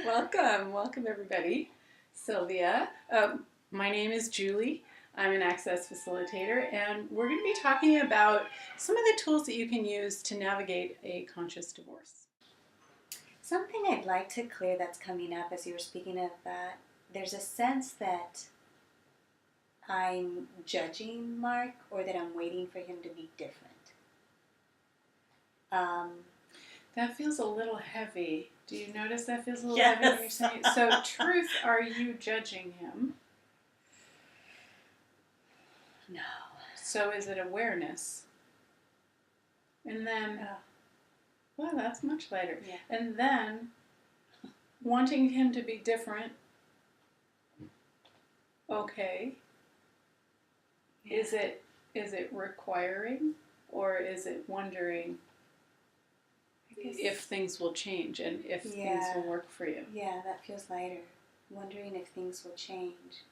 Welcome everybody. Sylvia. My name is Julie. I'm an access facilitator, and we're going to be talking about some of the tools that you can use to navigate a conscious divorce. Something I'd like to clear that's coming up as you were speaking of that, there's a sense that I'm judging Mark or that I'm waiting for him to be different. That feels a little heavy. Do you notice that feels a little Yes. heavy when you're saying it? So, truth, are you judging him? No. So, is it awareness? And then, well, that's much lighter. Yeah. And then, wanting him to be different. Okay. Yeah. Is it requiring, or is it wondering if things will change and if things will work for you? Yeah, that feels lighter. Wondering if things will change.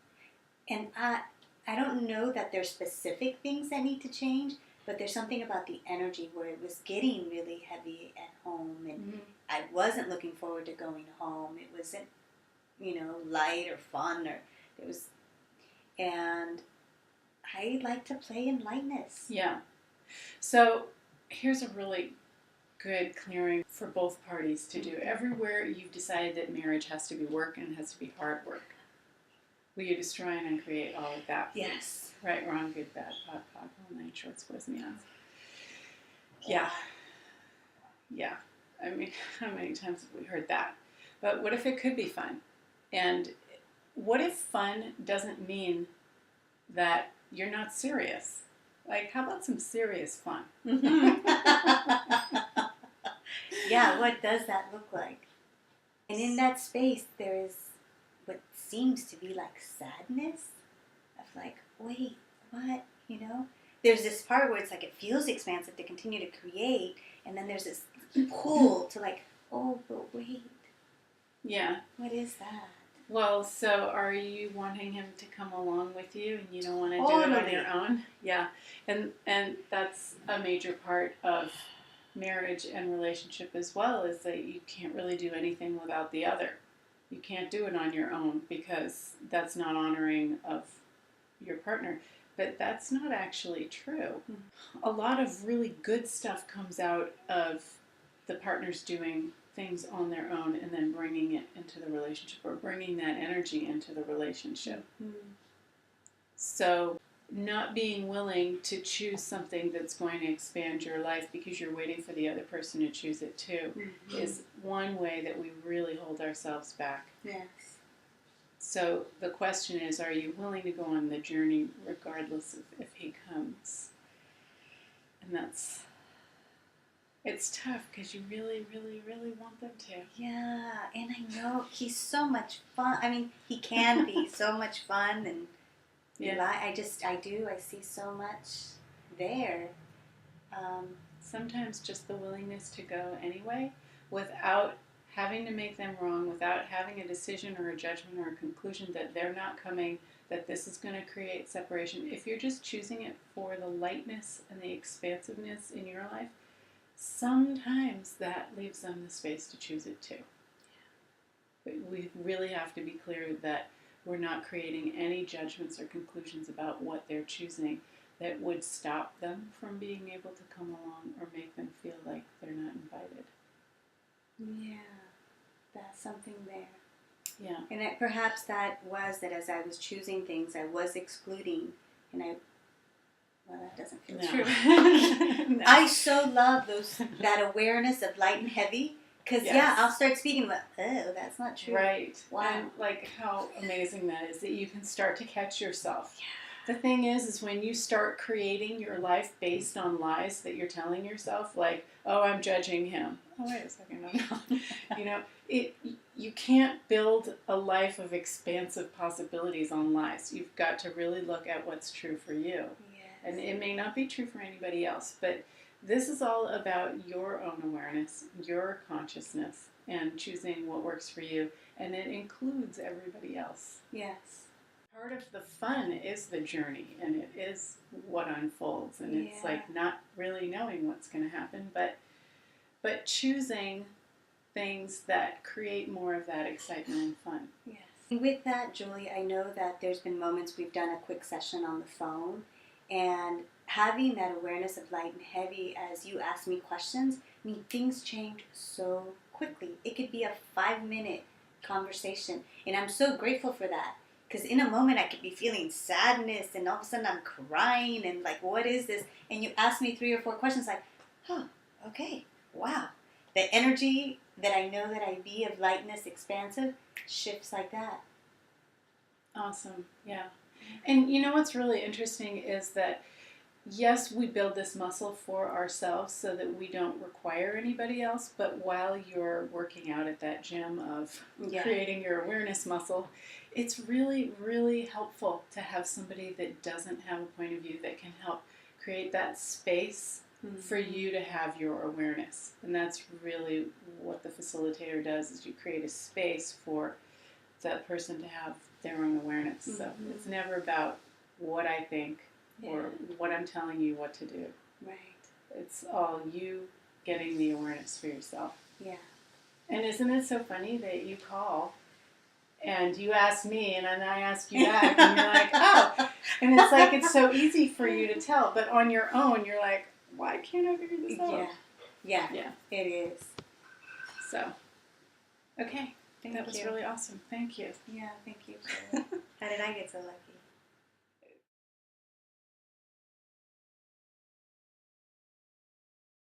And I don't know that there's specific things that need to change, but there's something about the energy where it was getting really heavy at home, and I wasn't looking forward to going home. It wasn't, light or fun, or it was, and I like to play in lightness. Yeah. So here's a really good clearing for both parties to do. Everywhere you've decided that marriage has to be work and has to be hard work, will you destroy and uncreate all of that? Yes. Right, wrong, good, bad, pod, all nine shorts, boys, and meons. Yeah. I mean, how many times have we heard that? But what if it could be fun? And what if fun doesn't mean that you're not serious? Like, how about some serious fun? Yeah, what does that look like? And in that space, there is what seems to be like sadness of like, wait, what? There's this part where it's like it feels expansive to continue to create, and then there's this pull to like, oh, but wait. Yeah. What is that? Well, so are you wanting him to come along with you, and you don't want to do it on your own? Yeah, and that's a major part of marriage and relationship as well, is that you can't really do anything without the other. You can't do it on your own because that's not honoring of your partner. But that's not actually true. A lot of really good stuff comes out of the partners doing things on their own and then bringing it into the relationship, or bringing that energy into the relationship. So not being willing to choose something that's going to expand your life because you're waiting for the other person to choose it too is one way that we really hold ourselves back. Yes. So the question is, are you willing to go on the journey regardless of if he comes? And it's tough because you really, really, really want them to. Yeah, and I know he's so much fun. I mean, he can be so much fun, and I see so much there. Sometimes just the willingness to go anyway, without having to make them wrong, without having a decision or a judgment or a conclusion that they're not coming, that this is going to create separation. If you're just choosing it for the lightness and the expansiveness in your life, sometimes that leaves them the space to choose it too. But we really have to be clear that we're not creating any judgments or conclusions about what they're choosing that would stop them from being able to come along or make them feel like they're not invited. Yeah, that's something there. Yeah. And perhaps that was that as I was choosing things, I was excluding, and well, that doesn't feel true. No. I so love that awareness of light and heavy, because I'll start speaking about, oh, that's not true. Right. Wow. And like how amazing that is, that you can start to catch yourself. Yeah. The thing is when you start creating your life based on lies that you're telling yourself, like, oh, I'm judging him. Oh, wait a second, I'm not. You can't build a life of expansive possibilities on lies. You've got to really look at what's true for you. Yes. And it may not be true for anybody else, but this is all about your own awareness, your consciousness, and choosing what works for you. And it includes everybody else. Yes. Part of the fun is the journey, and it is what unfolds, and it's like not really knowing what's going to happen, but choosing things that create more of that excitement and fun. Yes. And with that, Julie, I know that there's been moments we've done a quick session on the phone, and having that awareness of light and heavy as you ask me questions, I mean, things change so quickly. It could be a 5-minute conversation, and I'm so grateful for that. Because in a moment I could be feeling sadness, and all of a sudden I'm crying, and like, what is this? And you ask me 3 or 4 questions like, okay, wow. The energy that I know that I be of lightness, expansive, shifts like that. Awesome, yeah. And you know what's really interesting is that, yes, we build this muscle for ourselves so that we don't require anybody else, but while you're working out at that gym of creating your awareness muscle, it's really, really helpful to have somebody that doesn't have a point of view that can help create that space for you to have your awareness. And that's really what the facilitator does, is you create a space for that person to have their own awareness. So it's never about what I think or what I'm telling you what to do. Right. It's all you getting the awareness for yourself. Yeah. And isn't it so funny that you call and you ask me and then I ask you back and you're like, oh. And it's like it's so easy for you to tell, but on your own you're like, why can't I figure this out? Yeah, it is. So, okay. Thank that was you. really awesome. Thank you. Yeah, thank you. How did I get so lucky?